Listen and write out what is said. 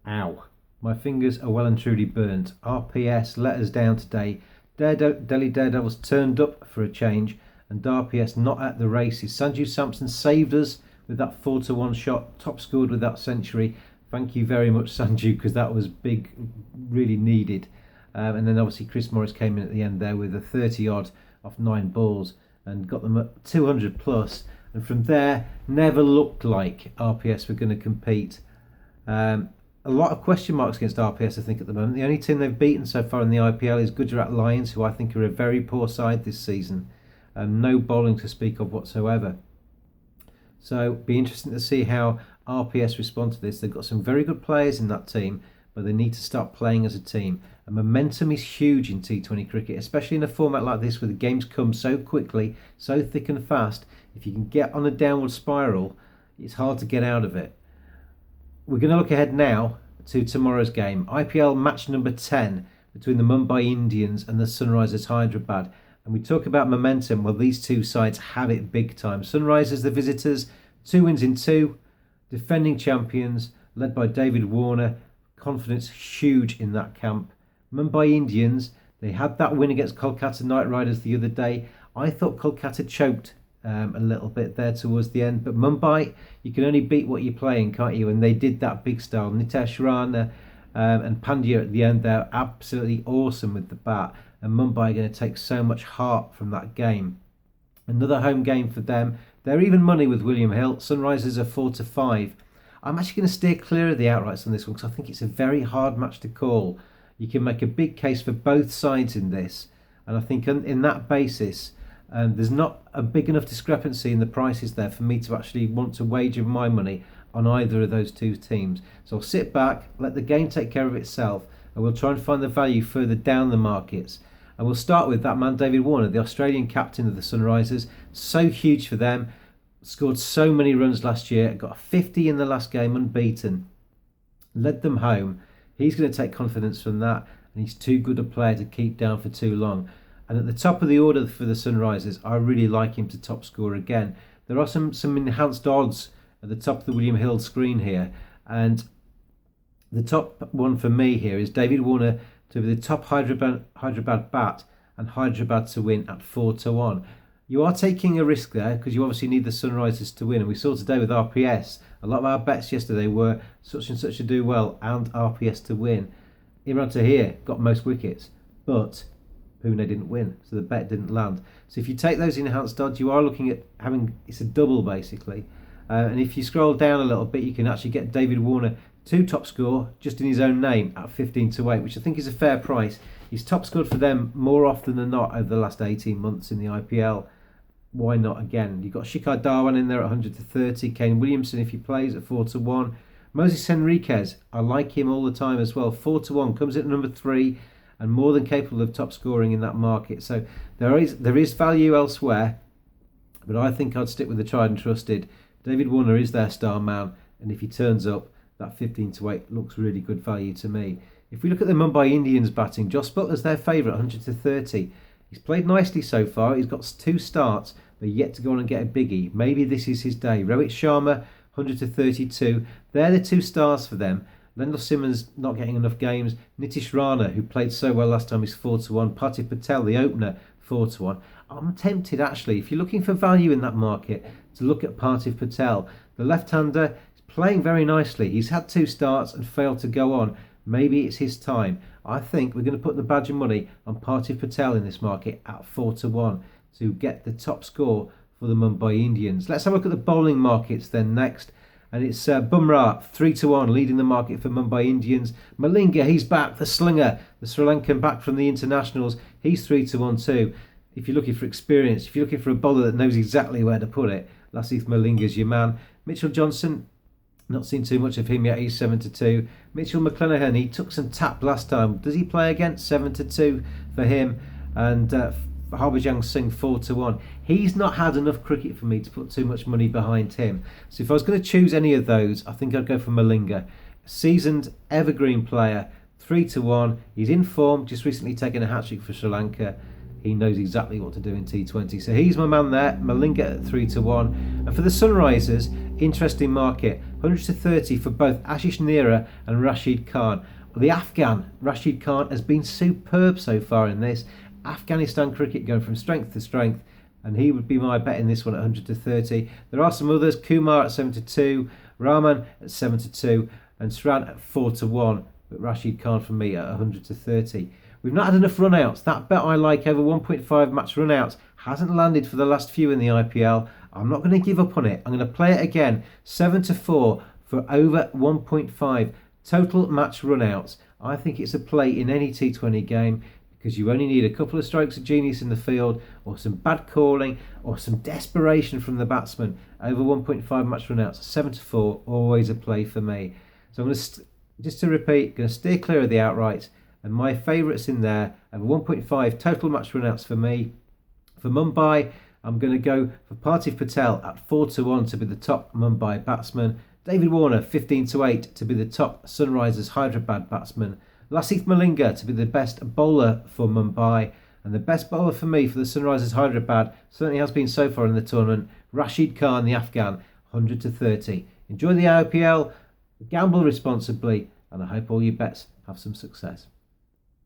Ow. My fingers are well and truly burnt. RPS let us down today. Delhi Daredevils turned up for a change, and RPS not at the races. Sanju Samson saved us with that 4-1 shot, top scored with that century. Thank you very much, Sanju, because that was big, really needed. And then obviously Chris Morris came in at the end there with a 30 odd off 9 balls and got them at 200 plus. And from there, never looked like RPS were going to compete. A lot of question marks against RPS, I think, at the moment. The only team they've beaten so far in the IPL is Gujarat Lions, who I think are a very poor side this season. No bowling to speak of whatsoever. So be interesting to see how RPS respond to this. They've got some very good players in that team, but they need to start playing as a team. And momentum is huge in T20 cricket, especially in a format like this where the games come so quickly, so thick and fast. If you can get on a downward spiral, it's hard to get out of it. We're going to look ahead now to tomorrow's game. IPL match number 10 between the Mumbai Indians and the Sunrisers Hyderabad. And we talk about momentum. Well, these two sides have it big time. Sunrisers, the visitors, 2 wins in 2. Defending champions, led by David Warner. Confidence huge in that camp. Mumbai Indians, they had that win against Kolkata Knight Riders the other day. I thought Kolkata choked a little bit there towards the end, but Mumbai, you can only beat what you're playing, can't you? And they did that big style. Nitesh Rana and Pandya at the end there, absolutely awesome with the bat. And Mumbai are going to take so much heart from that game. Another home game for them. They're even money with William Hill. Sunrisers are 4-5. I'm actually going to steer clear of the outrights on this one because I think it's a very hard match to call. You can make a big case for both sides in this, and I think in that basis, there's not a big enough discrepancy in the prices there for me to actually want to wager my money on either of those two teams. So I'll sit back, let the game take care of itself, and we'll try and find the value further down the markets. And we'll start with that man, David Warner, the Australian captain of the Sunrisers. So huge for them. Scored so many runs last year. Got a 50 in the last game, unbeaten. Led them home. He's going to take confidence from that, and he's too good a player to keep down for too long. And at the top of the order for the Sunrisers, I really like him to top score again. There are some enhanced odds at the top of the William Hill screen here. And the top one for me here is David Warner to be the top Hyderabad bat and Hyderabad to win at 4-1. You are taking a risk there because you obviously need the Sunrisers to win. And we saw today with RPS, a lot of our bets yesterday were such and such to do well and RPS to win. Imran Tahir got most wickets, but Pune didn't win, so the bet didn't land. So if you take those enhanced odds, you are looking at having, it's a double basically. And if you scroll down a little bit, you can actually get David Warner to top score just in his own name at 15-8, which I think is a fair price. He's top scored for them more often than not over the last 18 months in the IPL. Why not again? You've got Shikhar Dhawan in there at 100-30. Kane Williamson, if he plays, at 4-1. Moses Henriquez, I like him all the time as well. 4-1, comes in at number 3 and more than capable of top scoring in that market. So there is value elsewhere, but I think I'd stick with the tried and trusted. David Warner is their star man, and if he turns up, that 15-8 looks really good value to me. If we look at the Mumbai Indians batting, Josh Buttler's their favourite, 100-30. He's played nicely so far. He's got 2 starts, but yet to go on and get a biggie. Maybe this is his day. Rohit Sharma, 100-32. They're the 2 stars for them. Lendl Simmons not getting enough games. Nitish Rana, who played so well last time, is 4-1. Parthiv Patel, the opener, 4-1. I'm tempted, actually, if you're looking for value in that market, to look at Parthiv Patel. The left-hander is playing very nicely. He's had 2 starts and failed to go on. Maybe it's his time. I think we're going to put the badge of money on Parthiv Patel in this market at 4-1 to get the top score for the Mumbai Indians. Let's have a look at the bowling markets then next. And it's Bumrah, 3-1, leading the market for Mumbai Indians. Malinga, he's back, the slinger, the Sri Lankan back from the internationals. He's 3-1 too. If you're looking for experience, if you're looking for a bowler that knows exactly where to put it, Lasith Malinga's your man. Mitchell Johnson, not seen too much of him yet, he's 7-2. Mitchell McClenaghan, he took some tap last time. Does he play again? 7-2 for him. And Harbhajan Singh, 4-1. He's not had enough cricket for me to put too much money behind him. So if I was going to choose any of those, I think I'd go for Malinga. Seasoned evergreen player, 3-1. He's in form, just recently taken a hat-trick for Sri Lanka. He knows exactly what to do in T20. So he's my man there, Malinga at 3-1. And for the Sunrisers, interesting market. 100 to 30 for both Ashish Neera and Rashid Khan. Well, the Afghan, Rashid Khan, has been superb so far in this. Afghanistan cricket going from strength to strength, and he would be my bet in this one at 100 to 30. There are some others. Kumar at 7 to 2, Rahman at 7 to 2, and Sran at 4 to 1. But Rashid Khan for me at 100 to 30. We've not had enough run-outs. That bet I like over 1.5 match run-outs hasn't landed for the last few in the IPL. I'm not going to give up on it. I'm going to play it again. 7 to 4 for over 1.5 total match run-outs. I think it's a play in any T20 game because you only need a couple of strokes of genius in the field, or some bad calling, or some desperation from the batsman. Over 1.5 match run-outs. 7 to 4, always a play for me. So I'm going to, just to repeat, going to steer clear of the outrights. And my favourites in there have 1.5 total match run-outs for me. For Mumbai, I'm going to go for Partiv Patel at 4 to 1 to be the top Mumbai batsman. David Warner 15 to 8 to be the top Sunrisers Hyderabad batsman. Lasith Malinga to be the best bowler for Mumbai. And the best bowler for me for the Sunrisers Hyderabad certainly has been so far in the tournament, Rashid Khan, the Afghan, 100 to 30. Enjoy the IPL, gamble responsibly, and I hope all your bets have some success.